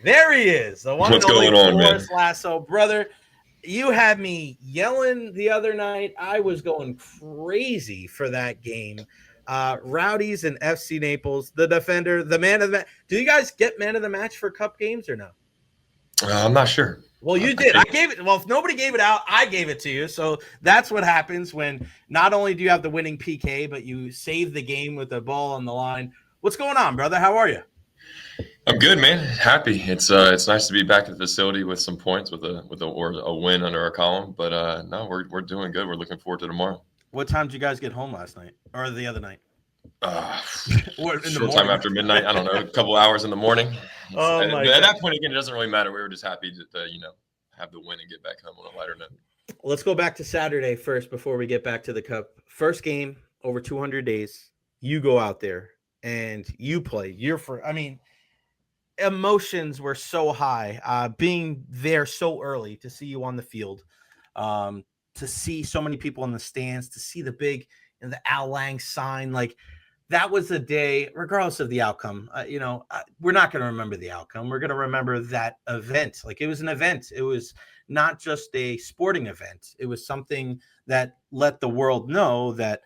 There he is. The one What's and only going on, man? Forrest Lasso. Brother, you had me yelling the other night. I was going crazy for that game. Rowdies and FC Naples, the defender, the man of the match. Do you guys get man of the match for cup games or no? I'm not sure. Well, you did. I gave it. Well, if nobody gave it out, I gave it to you. So that's what happens when not only do you have the winning PK, but you save the game with the ball on the line. What's going on, brother? How are you? I'm good, man. Happy. It's nice to be back at the facility with some points with a win under our column. But no, we're doing good. We're looking forward to tomorrow. What time did you guys get home last night or the other night? Short time after midnight. I don't know, a couple hours in the morning. Oh at my that point, again, it doesn't really matter. We were just happy to have the win and get back home on a lighter note. Let's go back to Saturday first before we get back to the cup. First game over 200 days. You go out there and you play. Emotions were so high. Being there so early to see you on the field, to see so many people in the stands, to see the big and the Al Lang sign, like that was a day, regardless of the outcome. We're not going to remember the outcome. We're going to remember that event. Like it was an event. It was not just a sporting event. It was something that let the world know that,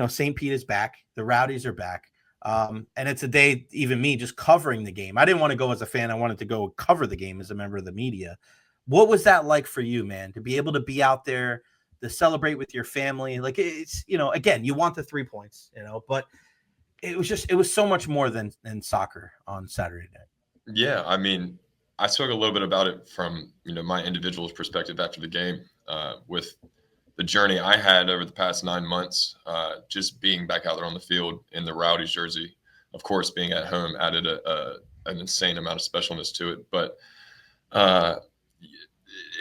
St. Pete is back. The Rowdies are back. And it's a day, even me just covering the game. I didn't want to go as a fan. I wanted to go cover the game as a member of the media. What was that like for you, man, to be able to be out there, to celebrate with your family? Like it's, again, you want the 3 points, but it was so much more than soccer on Saturday night. Yeah. I mean, I spoke a little bit about it from, my individual's perspective after the game, with the journey I had over the past 9 months, just being back out there on the field in the Rowdies jersey. Of course, being at home added an insane amount of specialness to it, but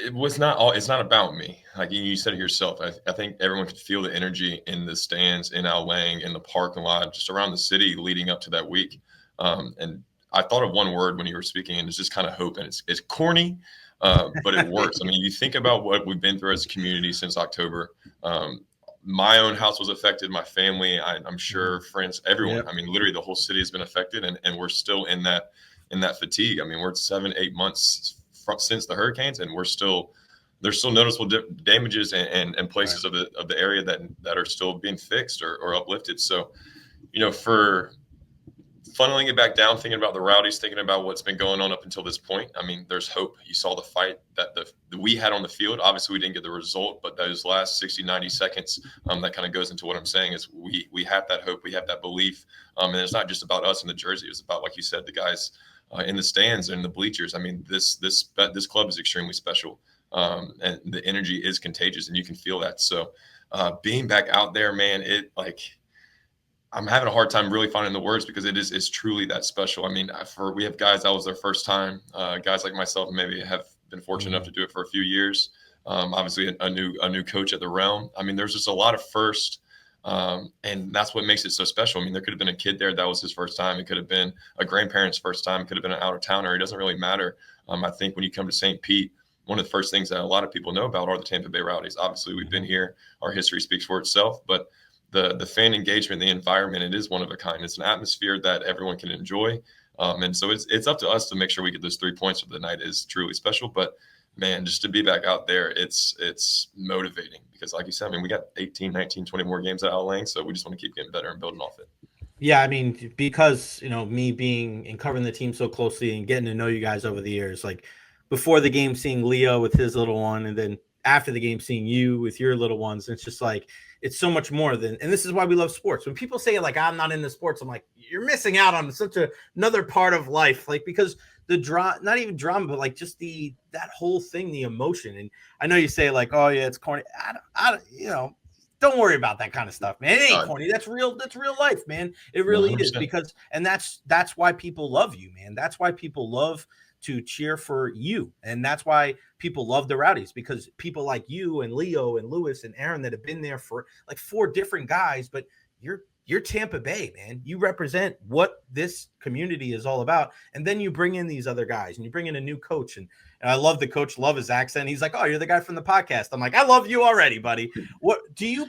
it's not about me. Like you said it yourself, I think everyone could feel the energy in the stands, in Al Lang, in the parking lot, just around the city leading up to that week. And I thought of one word when you were speaking, and it's just kind of hope. And it's corny, but it works. I mean, you think about what we've been through as a community since October. My own house was affected, my family, I'm sure friends, everyone. Yep. I mean, literally the whole city has been affected, and we're still in that fatigue. I mean, we're 7-8 months since the hurricanes, and there's still noticeable damages and places right. of the area that are still being fixed or uplifted. So, for funneling it back down, thinking about the Rowdies, thinking about what's been going on up until this point. I mean, there's hope. You saw the fight that we had on the field. Obviously, we didn't get the result, but those last 60, 90 seconds, that kind of goes into what I'm saying is we have that hope. We have that belief. And it's not just about us in the jersey. It's about, like you said, the guys in the stands and the bleachers. I mean, this club is extremely special, and the energy is contagious, and you can feel that. So being back out there, man, I'm having a hard time really finding the words because it's truly that special. I mean, we have guys that was their first time. Guys like myself maybe have been fortunate enough to do it for a few years. Obviously, a new coach at the Realm. I mean, there's just a lot of first. And that's what makes it so special. I mean, there could have been a kid there that was his first time. It could have been a grandparent's first time. It could have been an out-of-towner. It doesn't really matter. I think when you come to St. Pete, one of the first things that a lot of people know about are the Tampa Bay Rowdies. Obviously, we've been here. Our history speaks for itself. But the fan engagement, the environment, it is one of a kind. It's an atmosphere that everyone can enjoy. And so it's up to us to make sure we get those 3 points for the night is truly special. But man, just to be back out there, it's motivating because like you said, I mean, we got 18, 19, 20 more games at Al Lang. So we just want to keep getting better and building off it. Yeah. I mean, because, me being and covering the team so closely and getting to know you guys over the years, like before the game, seeing Leo with his little one, and then after the game, seeing you with your little ones, it's just like, it's so much more than, and this is why we love sports. When people say like, I'm not into sports, I'm like, you're missing out on such another part of life. Like, because the not even drama, but like just that whole thing, the emotion. And I know you say like, oh yeah, it's corny. I don't worry about that kind of stuff, man. It ain't corny. That's real life, man. It really 100%. Is because, and that's why people love you, man. That's why people love to cheer for you. And that's why people love the Rowdies, because people like you and Leo and Lewis and Aaron that have been there for like 4 different guys, but you're Tampa Bay, man. You represent what this community is all about. And then you bring in these other guys and you bring in a new coach. And I love the coach, love his accent. He's like, oh, you're the guy from the podcast. I'm like, I love you already, buddy. What do you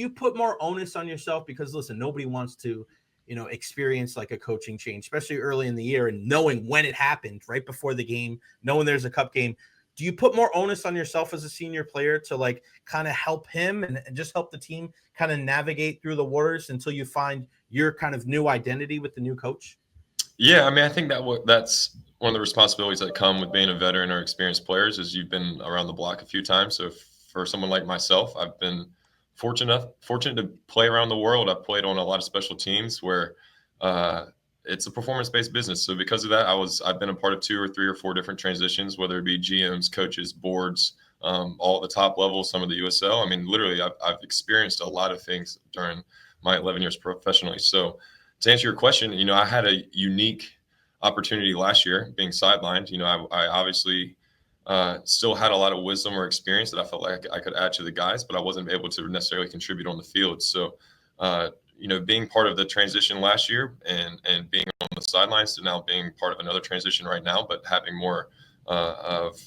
put more onus on yourself? Because listen, nobody wants to experience like a coaching change, especially early in the year, and knowing when it happened right before the game, knowing there's a cup game. Do you put more onus on yourself as a senior player to like kind of help him and just help the team kind of navigate through the waters until you find your kind of new identity with the new coach? Yeah, I mean, I think that's one of the responsibilities that come with being a veteran or experienced players is you've been around the block a few times. So for someone like myself, I've been fortunate to play around the world. I've played on a lot of special teams where it's a performance-based business. So because of that, I've been a part of 2 or 3 or 4 different transitions, whether it be GMs, coaches, boards, all at the top level, some of the USL. I mean, literally, I've experienced a lot of things during my 11 years professionally. So to answer your question, I had a unique opportunity last year being sidelined. I obviously still had a lot of wisdom or experience that I felt like I could add to the guys, but I wasn't able to necessarily contribute on the field. So, being part of the transition last year and being on the sidelines to now being part of another transition right now, but having more of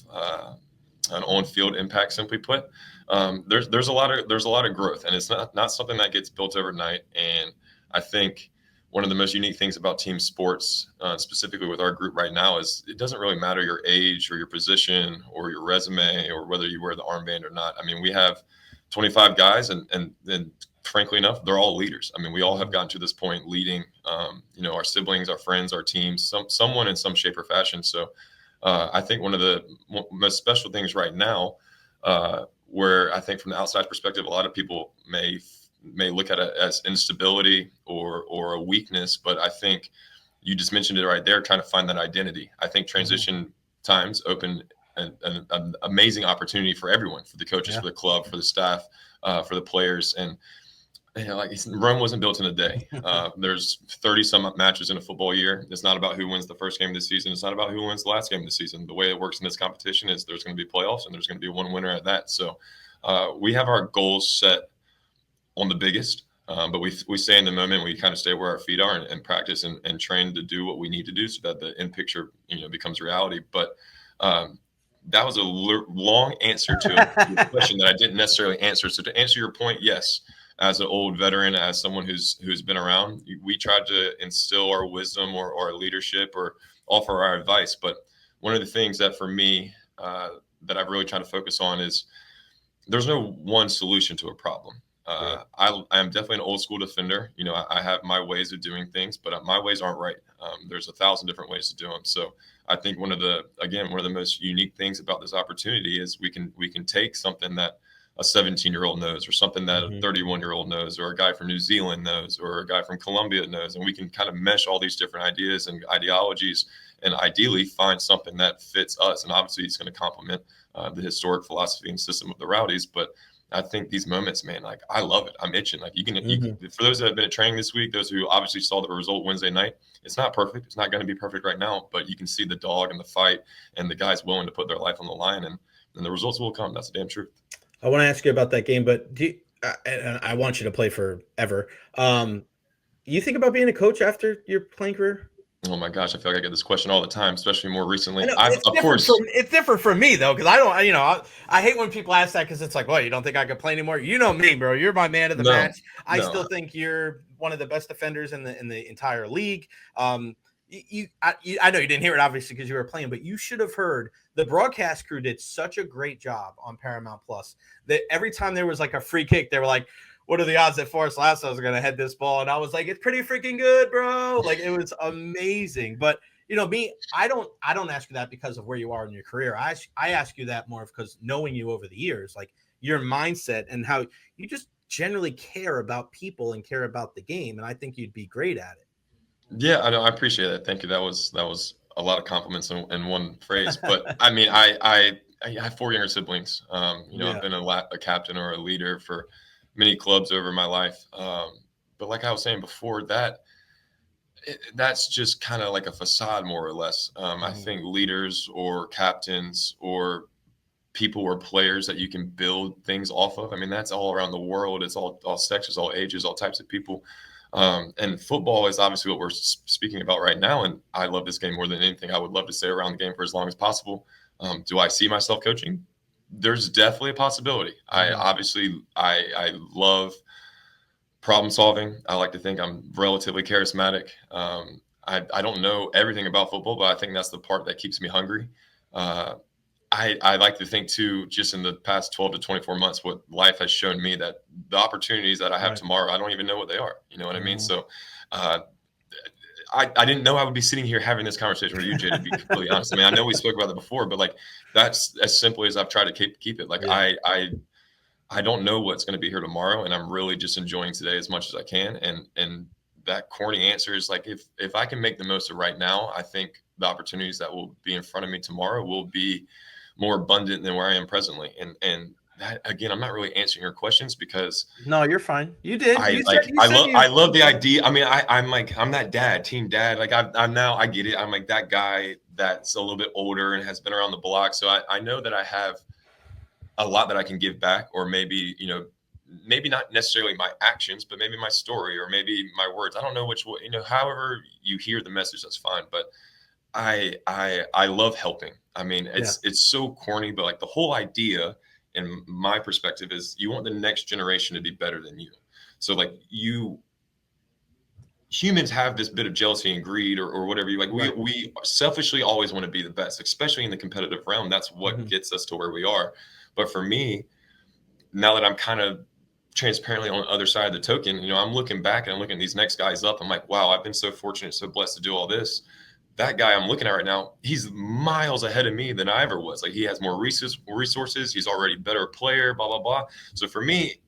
an on-field impact, simply put, there's a lot of growth, and it's not something that gets built overnight. And I think one of the most unique things about team sports, specifically with our group right now, is it doesn't really matter your age or your position or your resume or whether you wear the armband or not. I mean, we have 25 guys, and frankly enough, they're all leaders. I mean, we all have gotten to this point leading, our siblings, our friends, our teams, someone in some shape or fashion. So I think one of the most special things right now, where I think from the outside perspective, a lot of people may look at it as instability or a weakness, but I think you just mentioned it right there, trying to find that identity. I think transition times open an amazing opportunity for everyone, for the coaches, for the club, for the staff, for the players. And like Rome wasn't built in a day. There's 30 some matches in a football year. It's not about who wins the first game of the season. It's not about who wins the last game of the season. The way it works in this competition is there's going to be playoffs and there's going to be one winner at that. So we have our goals set on the biggest, but we stay in the moment. We kind of stay where our feet are and practice and train to do what we need to do so that the end picture becomes reality. But that was a long answer to a question that I didn't necessarily answer. So to answer your point, yes, as an old veteran, as someone who's been around, we tried to instill our wisdom or our leadership or offer our advice. But one of the things that for me that I've really tried to focus on is there's no one solution to a problem. I am definitely an old school defender. I have my ways of doing things, but my ways aren't right. There's 1,000 different ways to do them. So I think one of the most unique things about this opportunity is we can take something that a 17-year-old knows, or something that a 31-year-old knows, or a guy from New Zealand knows, or a guy from Colombia knows, and we can kind of mesh all these different ideas and ideologies, and ideally find something that fits us. And obviously, it's going to complement the historic philosophy and system of the Rowdies, but I think these moments, man, like I love it. I'm itching. Like you can, for those that have been at training this week, those who obviously saw the result Wednesday night, it's not perfect. It's not going to be perfect right now, but you can see the dog and the fight and the guys willing to put their life on the line, and the results will come. That's the damn truth. I want to ask you about that game, but and I want you to play forever. You think about being a coach after your playing career? Oh my gosh, I feel like I get this question all the time, especially more recently. It's different for me though, because I don't, I hate when people ask that because it's like, well, you don't think I could play anymore? You know me, bro. You're my man of the match. I still think you're one of the best defenders in the entire league. I know you didn't hear it obviously because you were playing, but you should have heard the broadcast crew did such a great job on Paramount Plus that every time there was like a free kick, they were like, what are the odds that Forrest Lasso is going to head this ball? And I was like, it's pretty freaking good, bro. Like it was amazing. But me, I don't ask you that because of where you are in your career. I ask you that more because knowing you over the years, like your mindset and how you just generally care about people and care about the game. And I think you'd be great at it. Yeah, I know. I appreciate it. Thank you. That was a lot of compliments in one phrase. But I mean, I have 4 younger siblings. I've been a captain or a leader for many clubs over my life. But like I was saying before, that's just kind of like a facade, more or less. I think leaders or captains or people or players that you can build things off of, I mean, that's all around the world. It's all sexes, all ages, all types of people. And football is obviously what we're speaking about right now. And I love this game more than anything. I would love to stay around the game for as long as possible. Do I see myself coaching? There's definitely a possibility. I love problem solving. I like to think I'm relatively charismatic. I don't know everything about football, but I think that's the part that keeps me hungry. Uh, I like to think too, just in the past 12 to 24 months, what life has shown me that the opportunities that I have tomorrow, I don't even know what they are. You know what I mean? So uh, I didn't know I would be sitting here having this conversation with you, Jay, to be completely honest. I mean, I know we spoke about it before, but like that's as simply as I've tried to keep it. Like I don't know what's going to be here tomorrow, and I'm really just enjoying today as much as I can. And that corny answer is like if I can make the most of right now, I think the opportunities that will be in front of me tomorrow will be more abundant than where I am presently. And that, again, I'm not really answering your questions because No, you're fine. You did. I You like said. You said you. I love the idea. I mean, I'm like I'm that dad, team dad. Like I'm now I get it. I'm like that guy that's a little bit older and has been around the block. So I know that I have a lot that I can give back, or maybe, maybe not necessarily my actions, but maybe my story or maybe my words. I don't know which way, however you hear the message, that's fine. But I love helping. I mean, it's so corny, but like the whole idea in my perspective is you want the next generation to be better than you. So like humans have this bit of jealousy and greed or whatever you like. We selfishly always want to be the best, especially in the competitive realm. That's what gets us to where we are. But for me, now that I'm kind of transparently on the other side of the token, I'm looking back and I'm looking at these next guys up. I'm like, wow, I've been so fortunate, so blessed to do all this. That guy I'm looking at right now, he's miles ahead of me than I ever was. Like he has more resources. He's already a better player, blah, blah, blah. So for me,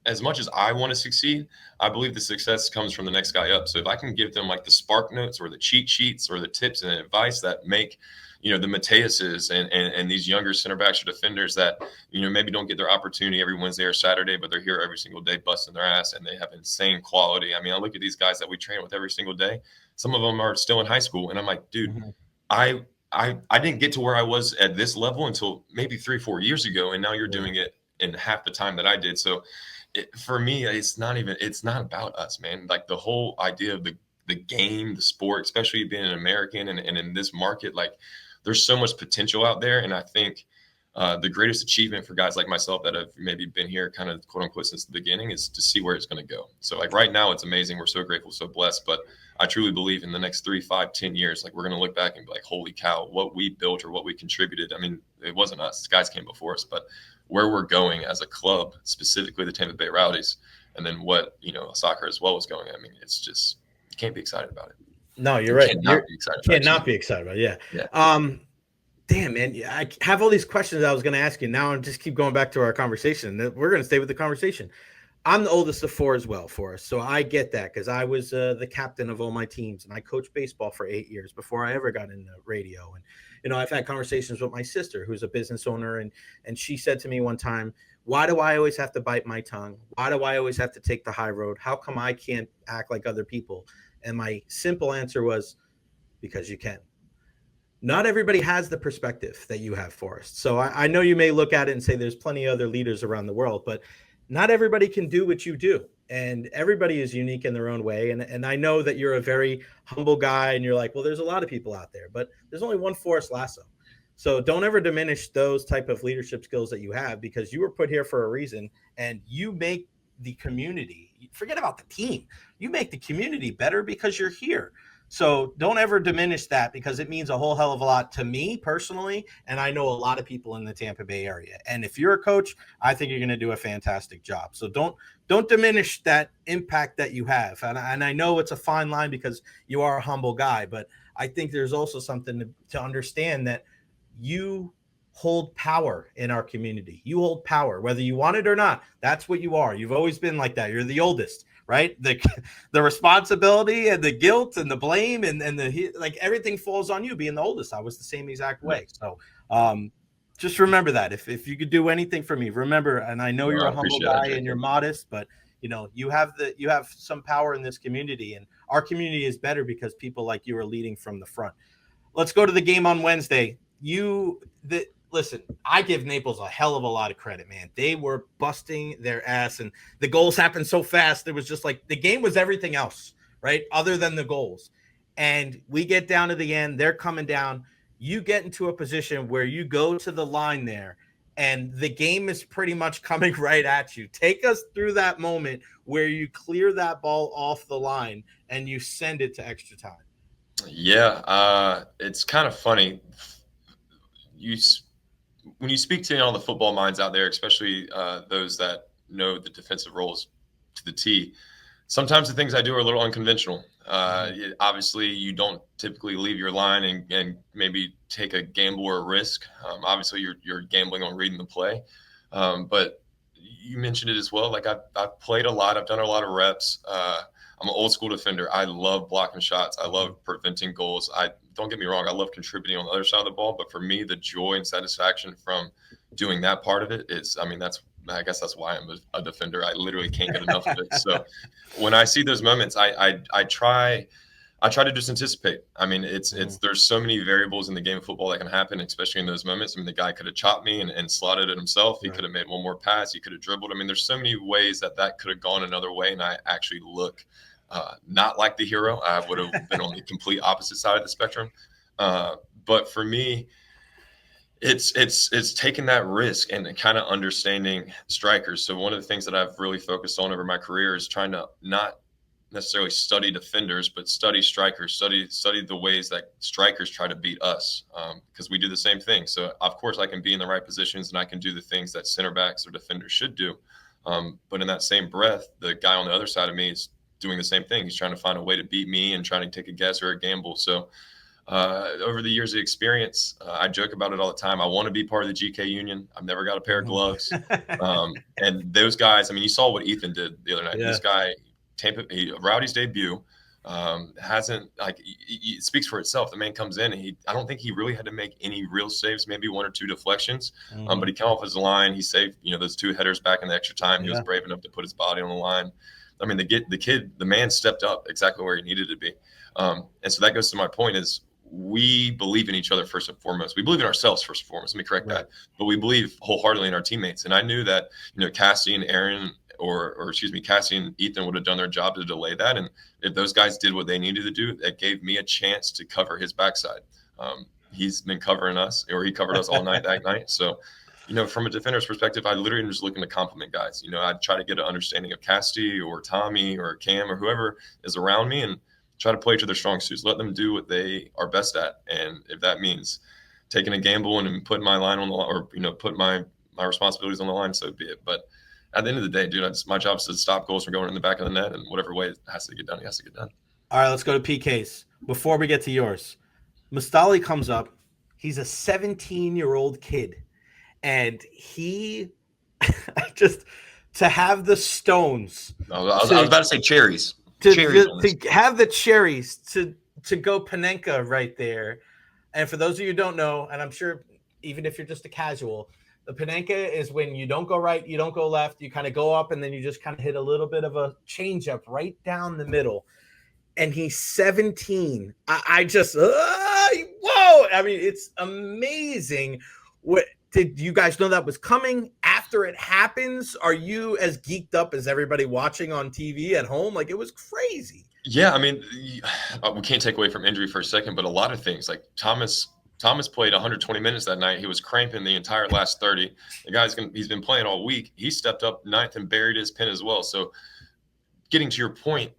as much as I want to succeed, I believe the success comes from the next guy up. So if I can give them like the spark notes or the cheat sheets or the tips and advice that make, the Mateuses and these younger center backs or defenders that, maybe don't get their opportunity every Wednesday or Saturday, but they're here every single day busting their ass and they have insane quality. I mean, I look at these guys that we train with every single day. Some of them are still in high school. And I'm like, dude, I didn't get to where I was at this level until maybe 3-4 years ago. And now you're doing it in half the time that I did. So for me, it's not about us, man. Like the whole idea of the game, the sport, especially being an American and in this market, like there's so much potential out there. And I think the greatest achievement for guys like myself that have maybe been here kind of quote unquote since the beginning is to see where it's going to go. So like right now it's amazing. We're so grateful, so blessed, but I truly believe in the next 3, 5, 10 years, like we're going to look back and be like, holy cow, what we built or what we contributed. I mean, it wasn't us, guys came before us, but where we're going as a club, specifically the Tampa Bay Rowdies, and then what, soccer as well is going. I mean, it's just, you can't be excited about it. No, you're right. Cannot be excited about it. Yeah. Damn, man. I have all these questions I was going to ask you. Now I'm just keep going back to our conversation. We're going to stay with the conversation. I'm the oldest of 4 as well, Forrest. So I get that because I was the captain of all my teams and I coached baseball for 8 years before I ever got into radio. And, I've had conversations with my sister who's a business owner. And she said to me one time, why do I always have to bite my tongue? Why do I always have to take the high road? How come I can't act like other people? And my simple answer was, because you can. Not everybody has the perspective that you have, Forrest. So I know you may look at it and say there's plenty of other leaders around the world, but not everybody can do what you do. And everybody is unique in their own way. And I know that you're a very humble guy and you're like, well, there's a lot of people out there, but there's only one Forrest Lasso. So don't ever diminish those type of leadership skills that you have because you were put here for a reason and you make the community, forget about the team, you make the community better because you're here. So don't ever diminish that because it means a whole hell of a lot to me personally. And I know a lot of people in the Tampa Bay area. And if you're a coach, I think you're going to do a fantastic job. So don't diminish that impact that you have. And I know it's a fine line because you are a humble guy, but I think there's also something to understand that you hold power in our community. You hold power, whether you want it or not. That's what you are. You've always been like that. You're the oldest. Right. The responsibility and the guilt and the blame and the like everything falls on you being the oldest. I was the same exact way. So just remember that if you could do anything for me, remember, and I know you're a humble guy and you're modest, but you have some power in this community and our community is better because people like you are leading from the front. Let's go to the game on Wednesday. Listen, I give Naples a hell of a lot of credit, man. They were busting their ass, and the goals happened so fast. It was just like the game was everything else, right, other than the goals. And we get down to the end. They're coming down. You get into a position where you go to the line there, and the game is pretty much coming right at you. Take us through that moment where you clear that ball off the line and you send it to extra time. Yeah, it's kind of funny. You when you speak to all the football minds out there, especially those that know the defensive roles to the T, sometimes the things I do are a little unconventional. Obviously, you don't typically leave your line and maybe take a gamble or a risk. Obviously, you're gambling on reading the play. But you mentioned it as well. Like I've played a lot. I've done a lot of reps. I'm an old school defender. I love blocking shots. I love preventing goals. I don't get me wrong. I love contributing on the other side of the ball. But for me, the joy and satisfaction from doing that part of it is, I mean, I guess that's why I'm a defender. I literally can't get enough of it. So when I see those moments, I try to just anticipate. I mean, it's there's so many variables in the game of football that can happen, especially in those moments. I mean, the guy could have chopped me and slotted it himself. He could have made one more pass. He could have dribbled. I mean, there's so many ways that could have gone another way, and I actually look not like the hero. I would have been on the complete opposite side of the spectrum. But for me, it's taking that risk and kind of understanding strikers. So one of the things that I've really focused on over my career is trying to not necessarily study defenders, but study strikers, study the ways that strikers try to beat us, because we do the same thing. So of course I can be in the right positions and I can do the things that center backs or defenders should do. But in that same breath, the guy on the other side of me is doing the same thing. He's trying to find a way to beat me and trying to take a guess or a gamble. So over the years of experience, I joke about it all the time. I want to be part of the GK union. I've never got a pair of gloves. And those guys, I mean, you saw what Ethan did the other night. This guy, Tampa Bay Rowdies debut, hasn't, like, it speaks for itself. The man comes in and I don't think he really had to make any real saves, maybe one or two deflections. But he came off his line. He saved, those two headers back in the extra time. He was brave enough to put his body on the line. I mean, the man stepped up exactly where he needed to be. And so that goes to my point is we believe in each other first and foremost. We believe in ourselves first and foremost. Let me correct that. But we believe wholeheartedly in our teammates. And I knew that, Cassie and Aaron Cassie and Ethan would have done their job to delay that. And if those guys did what they needed to do, that gave me a chance to cover his backside. He's been covering us, or he covered us all night that night. So, from a defender's perspective, I literally am just looking to compliment guys. I'd try to get an understanding of Casty or Tommy or Cam or whoever is around me and try to play to their strong suits. Let them do what they are best at. And if that means taking a gamble and putting my line on the line, or, put my responsibilities on the line, so be it. But at the end of the day, dude, my job is to stop goals from going in the back of the net, and whatever way it has to get done, it has to get done. All right, let's go to PKs. Before we get to yours, Mustali comes up. He's a 17-year-old kid, and he just to have the stones. I was about to say cherries. To have the cherries to go Panenka right there. And for those of you who don't know, and I'm sure even if you're just a casual, the Panenka is when you don't go right, you don't go left, you kind of go up, and then you just kind of hit a little bit of a change up right down the middle. And he's 17. I just, whoa! I mean, it's amazing. What did you guys know that was coming after it happens? Are you as geeked up as everybody watching on TV at home? Like, it was crazy. Yeah, I mean, we can't take away from injury for a second, but a lot of things, like Thomas played 120 minutes that night. He was cramping the entire last 30. The guy's he's been playing all week. He stepped up ninth and buried his pin as well. So getting to your point,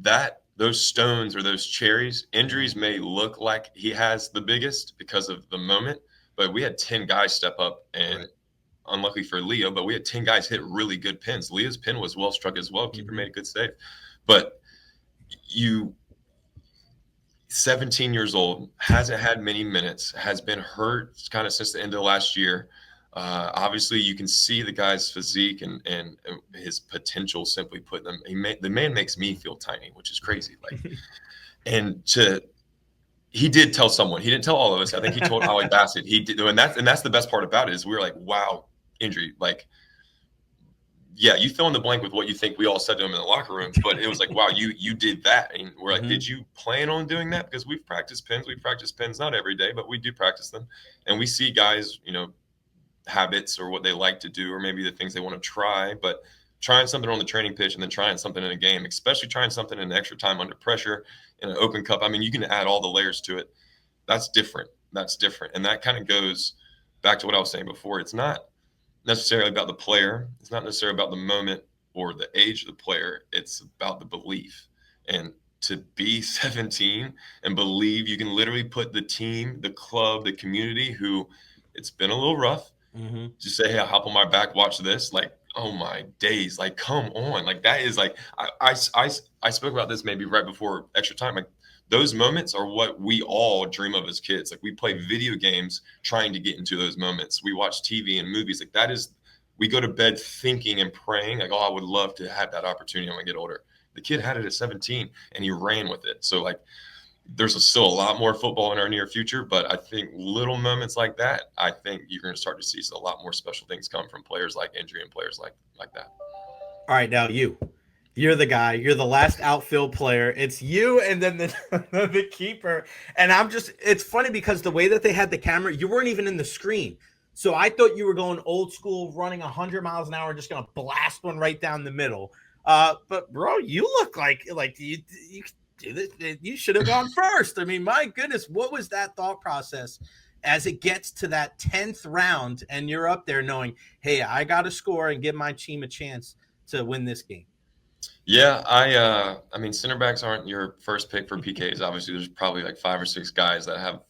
that those stones or those cherries, injuries may look like he has the biggest because of the moment, but we had 10 guys step up, and unlucky for Leo, but we had 10 guys hit really good pins. Leo's pin was well struck as well. Keeper made a good save. But 17 years old, hasn't had many minutes, has been hurt kind of since the end of last year. Obviously, you can see the guy's physique and his potential. Simply put, the man makes me feel tiny, which is crazy. Like, he did tell someone. He didn't tell all of us. I think he told Ali Bassett. He did, and that's the best part about it is we were like, wow, injury. Like, yeah, you fill in the blank with what you think we all said to him in the locker room, but it was like, wow, you did that. And we're like, did you plan on doing that? Because we've practiced pins. We practice pins not every day, but we do practice them. And we see guys, habits or what they like to do, or maybe the things they want to try, but trying something on the training pitch and then trying something in a game, especially trying something in extra time under pressure in an open cup. I mean, you can add all the layers to it. That's different. And that kind of goes back to what I was saying before. It's not necessarily about the player. It's not necessarily about the moment or the age of the player. It's about the belief. And to be 17 and believe you can literally put the team, the club, the community who it's been a little rough, just say, hey, I'll hop on my back, watch this. Like, oh my days. Like, come on. Like, that is like, I spoke about this maybe right before extra time. Like, those moments are what we all dream of as kids. Like, we play video games trying to get into those moments. We watch TV and movies. Like, that is, we go to bed thinking and praying, like, oh, I would love to have that opportunity when I get older. The kid had it at 17 and he ran with it. So, like, there's still a lot more football in our near future, but I think little moments like that, I think you're going to start to see a lot more special things come from players like Injury and players like that. All right, now you're the guy. You're the last outfield player. It's you and then the keeper. And it's funny because the way that they had the camera, you weren't even in the screen. So I thought you were going old school, running 100 miles an hour, just going to blast one right down the middle. But bro, you look like you should have gone first. I mean, my goodness, what was that thought process as it gets to that 10th round and you're up there knowing, hey, I got to score and give my team a chance to win this game? Yeah, I mean, center backs aren't your first pick for PKs. Obviously, there's probably like 5 or 6 guys that have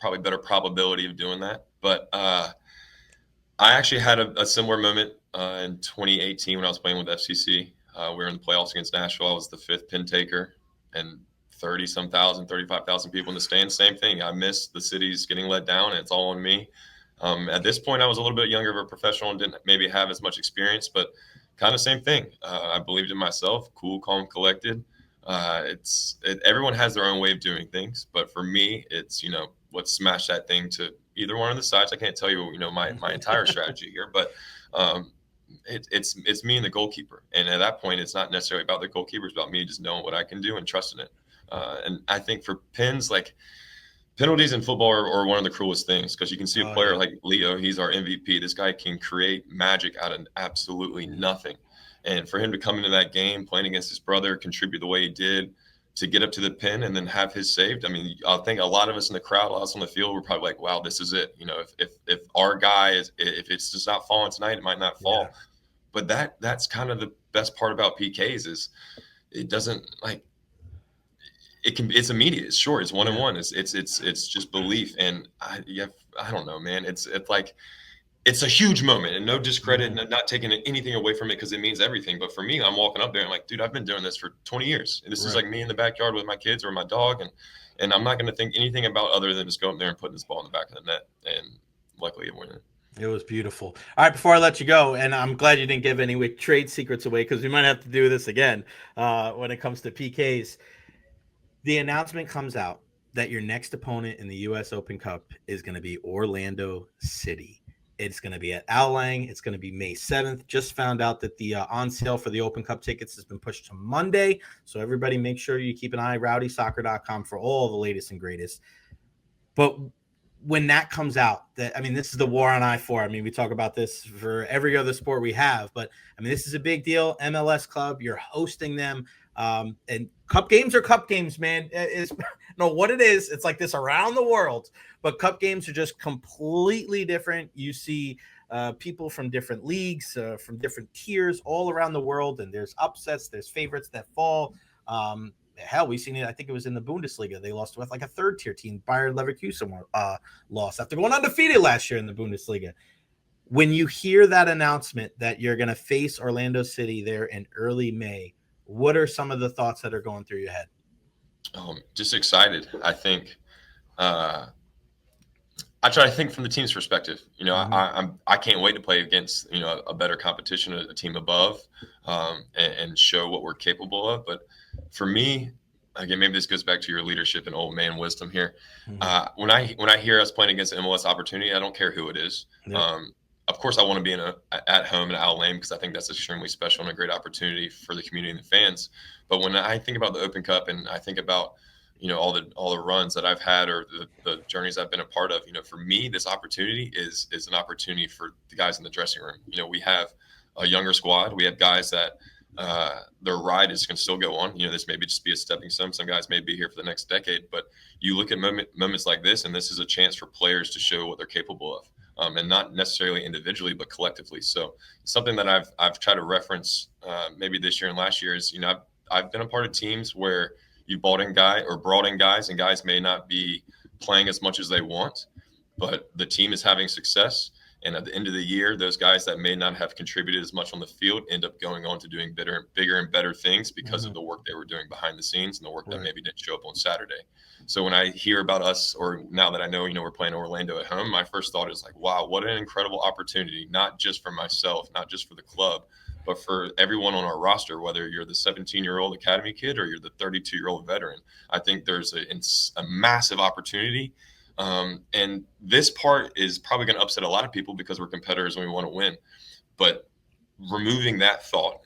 probably better probability of doing that. But I actually had a similar moment in 2018 when I was playing with FCC. We were in the playoffs against Nashville. I was the 5th pin taker, and 35,000 people in the stands. Same thing. I missed the city's getting let down, and it's all on me. At this point, I was a little bit younger of a professional and didn't maybe have as much experience, but kind of same thing. I believed in myself, cool, calm, collected. Everyone has their own way of doing things, but for me, it's, let's smash that thing to either one of the sides. I can't tell you, my entire strategy here, but it's me and the goalkeeper. And at that point, it's not necessarily about the goalkeeper. It's about me just knowing what I can do and trusting it. And I think for pins, like penalties in football are one of the cruelest things, because you can see a player like Leo. He's our MVP. This guy can create magic out of absolutely nothing. And for him to come into that game playing against his brother, contribute the way he did, to get up to the pin and then have his saved. I mean, I think a lot of us in the crowd, a lot of us on the field, were probably like, wow, this is it. If our guy if it's just not falling tonight, it might not fall. Yeah. But that's kind of the best part about PKs is it doesn't, like, it's immediate. It's short. It's 1-on-1. It's just belief. And I don't know, man. It's like, it's a huge moment, and no discredit, and not taking anything away from it, because it means everything. But for me, I'm walking up there and like, dude, I've been doing this for 20 years. And this is like me in the backyard with my kids or my dog. And I'm not going to think anything about other than just going up there and putting this ball in the back of the net. And luckily it went in. It was beautiful. All right, before I let you go, and I'm glad you didn't give any trade secrets away, because we might have to do this again when it comes to PKs. The announcement comes out that your next opponent in the U.S. Open Cup is going to be Orlando City. It's going to be at Al Lang. It's going to be May 7th. Just found out that the on sale for the Open Cup tickets has been pushed to Monday. So everybody make sure you keep an eye, rowdysoccer.com, for all the latest and greatest. But when that comes out, this is the war on I-4. I mean, we talk about this for every other sport we have, but I mean, this is a big deal. MLS club, you're hosting them. And cup games are cup games, man. What it is. It's like this around the world, but cup games are just completely different. You see people from different leagues, from different tiers all around the world, and there's upsets, there's favorites that fall. Hell, we've seen it. I think it was in the Bundesliga. They lost with like a third tier team. Bayer Leverkusen lost after going undefeated last year in the Bundesliga. When you hear that announcement that you're going to face Orlando City there in early May, what are some of the thoughts that are going through your head? Just excited. I think I try to think from the team's perspective. I can't wait to play against a better competition, a team above, and show what we're capable of. But for me, again, maybe this goes back to your leadership and old man wisdom here. When I hear us playing against an MLS opportunity, I don't care who it is. Yeah. Of course, I want to be at home in Al Lang, because I think that's extremely special and a great opportunity for the community and the fans. But when I think about the Open Cup and I think about all the runs that I've had, or the journeys I've been a part of, for me, this opportunity is an opportunity for the guys in the dressing room. We have a younger squad. We have guys that their ride is going to still go on. This may just be a stepping stone. Some guys may be here for the next decade. But you look at moments like this, and this is a chance for players to show what they're capable of. and not necessarily individually, but collectively. So something that I've tried to reference maybe this year and last year is, I've been a part of teams where you brought in guys, and guys may not be playing as much as they want, but the team is having success. And at the end of the year, those guys that may not have contributed as much on the field end up going on to doing bigger and better things because of the work they were doing behind the scenes and the work that maybe didn't show up on Saturday. So when I hear about us, or now that I know, we're playing Orlando at home, my first thought is like, wow, what an incredible opportunity, not just for myself, not just for the club, but for everyone on our roster, whether you're the 17-year-old academy kid or you're the 32-year-old veteran. I think there's a massive opportunity. And this part is probably going to upset a lot of people because we're competitors and we want to win. But removing that thought,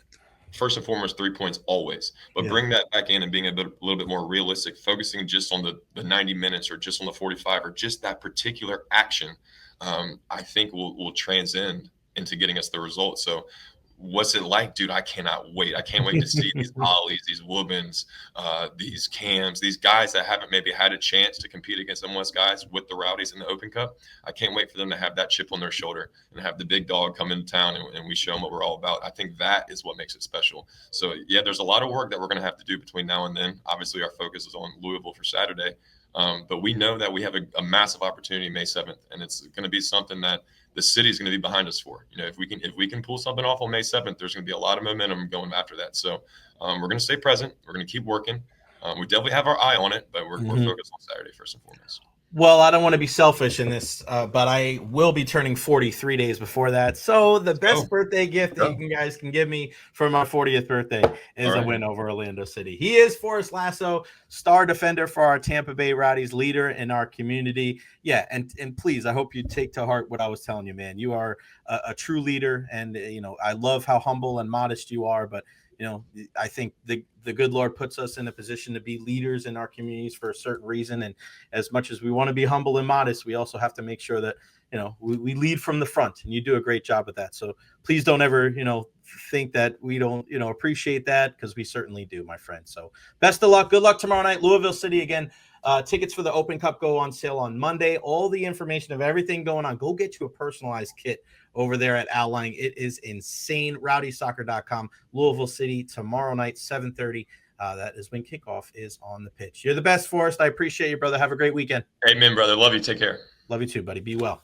first and foremost, 3 points always. But bring that back in and being a little bit more realistic, focusing just on the 90 minutes or just on the 45 or just that particular action, I think will transcend into getting us the result. So what's it like, dude? I cannot wait. I can't wait to see these Ollies, these Woobins, these Cams, these guys that haven't maybe had a chance to compete against MLS guys with the Rowdies in the Open Cup. I can't wait for them to have that chip on their shoulder and have the big dog come into town and we show them what we're all about. I think that is what makes it special. So, yeah, there's a lot of work that we're going to have to do between now and then. Obviously, our focus is on Louisville for Saturday. But we know that we have a massive opportunity May 7th, and it's going to be something that the city is going to be behind us for. If we can pull something off on May 7th, there's going to be a lot of momentum going after that. So we're going to stay present. We're going to keep working. We definitely have our eye on it, but we're focused on Saturday first and foremost. Well, I don't want to be selfish in this, but I will be turning 40 3 days before that. So the best birthday gift that you guys can give me for my 40th birthday is a win over Orlando City. He is Forrest Lasso, star defender for our Tampa Bay Rowdies, leader in our community. Yeah, and please, I hope you take to heart what I was telling you, man. You are a true leader, and I love how humble and modest you are, but I think the good Lord puts us in a position to be leaders in our communities for a certain reason. And as much as we want to be humble and modest, we also have to make sure that, we lead from the front, and you do a great job at that. So please don't ever, think that we don't, appreciate that, because we certainly do, my friend. So best of luck. Good luck tomorrow night. Louisville City again. Tickets for the Open Cup go on sale on Monday. All the information of everything going on, go get you a personalized kit over there at Al Lang. It is insane. RowdySoccer.com. Louisville City tomorrow night, 7:30. That is when kickoff is on the pitch. You're the best, Forrest. I appreciate you, brother. Have a great weekend. Amen, brother. Love you. Take care. Love you too, buddy. Be well.